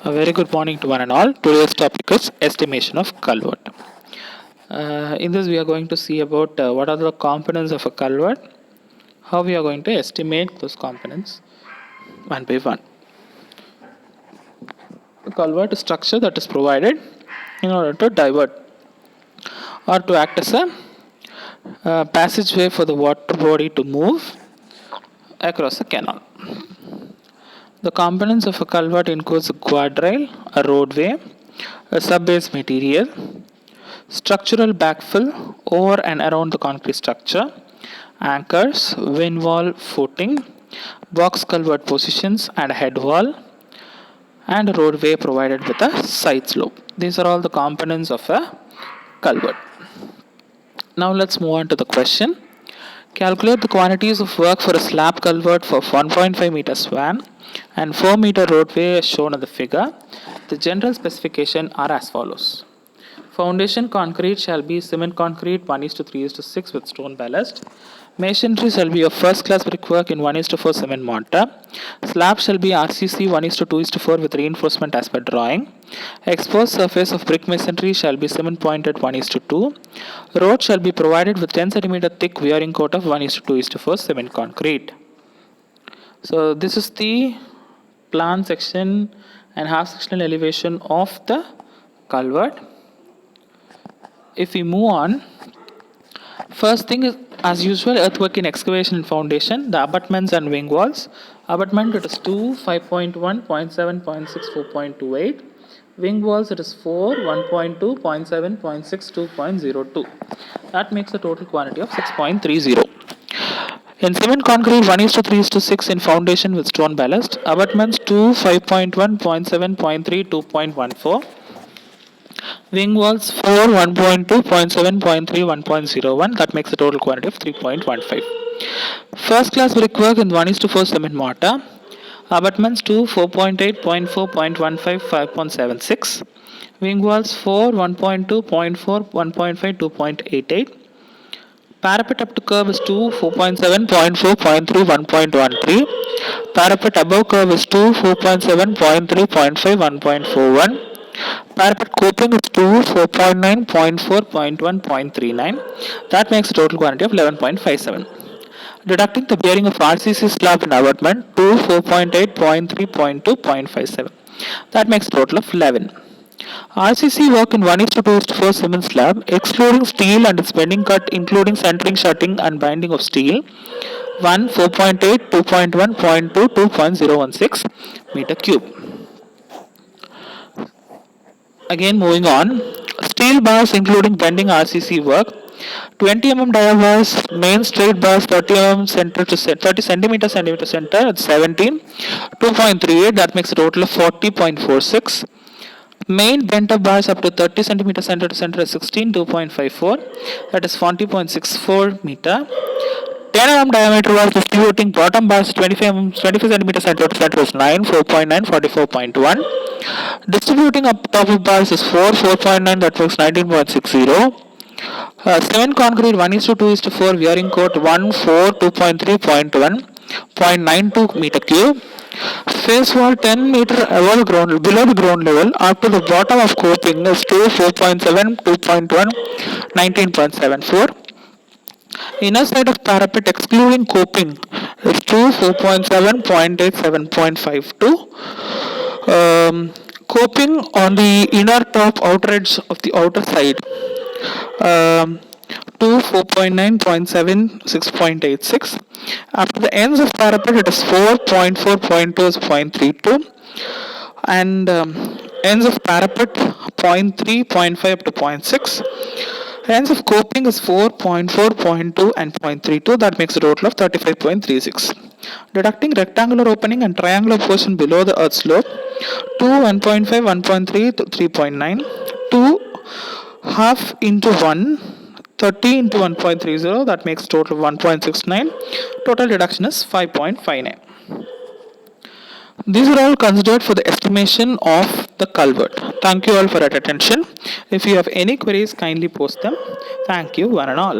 A very good morning to one and all. Today's topic is estimation of culvert. In this, we are going to see about what are the components of a culvert, how we are going to estimate those components one by one. The culvert is structure that is provided in order to divert or to act as a passageway for the water body to move across a canal. The components of a culvert includes a guardrail, a roadway, a subbase material, structural backfill over and around the concrete structure, anchors, wind wall footing, box culvert positions and head wall, and a roadway provided with a side slope. These are all the components of a culvert. Now let's move on to the question. Calculate the quantities of work for a slab culvert for 1.5 meter span and 4 meter roadway as shown in the figure. The general specification are as follows. Foundation concrete shall be cement concrete 1:3:6 with stone ballast. Masonry shall be of first class brickwork in 1:4 cement mortar. Slab shall be RCC 1:2:4 with reinforcement as per drawing. Exposed surface of brick masonry shall be cement pointed 1:2. Road shall be provided with 10 cm thick wearing coat of 1:2:4 cement concrete. So this is the plan section and half sectional elevation of the culvert. If we move on, first thing is as usual earthwork in excavation and foundation, the abutments and wing walls. Abutment it is 2, 5.1, 0.7, 0.6, 4.28. Wing walls it is 4, 1.2, 0.7, 0.6, 2.02. That makes a total quantity of 6.30. In cement concrete 1:3:6 in foundation with stone ballast. Abutments 2, 5.1, 0.7, 0.3, 2.14. Wing walls 4, 1.2, 0.7, 0.3, 1.01. That makes a total quantity of 3.15. First class brickwork in 1:4 cement mortar. Abutments 2, 4.8, 0.4, 0.15, 5.76. Wing walls 4, 1.2, 0.4, 1.5, 2.88. Parapet up to curve is 2, 4.7, 0.4, 0.3, 1.13. Parapet above curve is 2, 4.7, 0.3, 0.5, 1.41. Parapet coping is 2, 4.9, 0.4, 0.1, 0.39. That makes a total quantity of 11.57. Deducting the bearing of RCC slab and abutment 2, 4.8, 0.3, 0.2, 0.57. That makes a total of 11. RCC work in 1:2:4 cement slab, excluding steel and its bending cut, including centering, shutting, and binding of steel. 1, 4.8, 2.1, 0.2, 2.016 meter cube. Again, moving on, steel bars including bending RCC work. 20 mm dia bars, main straight bars 30 mm center to 30 centimeter center at 17, 2.38. That makes a total of 40.46. Main bent up bars up to 30 cm center to center is 16, 2.54. That is 40.64 meter. 10 mm diameter bars distributing bottom bars 25 cm center to center is 9, 4.9, 44.1. Distributing up top of bars is 4, 4.9. That makes 19.60. Cement concrete 1:2:4 wearing coat 1, 4, 2.3, 0.1, 0.92 meter cube. Face wall 10 meter above ground, below the ground level up to the bottom of coping is 2, 4.7, 2.1, 19.74. Inner side of parapet excluding coping is 2, 4.7, 0.8, 7.52. Coping on the inner top outer edge of the outer side 2, 4.9, 0.7, 6.86. After the ends of parapet it is 4, 0.4, 0.2 is 0.32. And ends of parapet 0.3, 0.5 up to 0.6. Ends of coping is 4, 0.4, 0.2 and 0.32. That makes a total of 35.36. Deducting rectangular opening and triangular portion below the earth slope 2, 1.5, 1.3 to 3.9. 2 half into 1, 30 into 1.30. That makes total 1.69. Total deduction is 5.59. These are all considered for the estimation of the culvert. Thank you all for your attention. If you have any queries, kindly post them. Thank you one and all.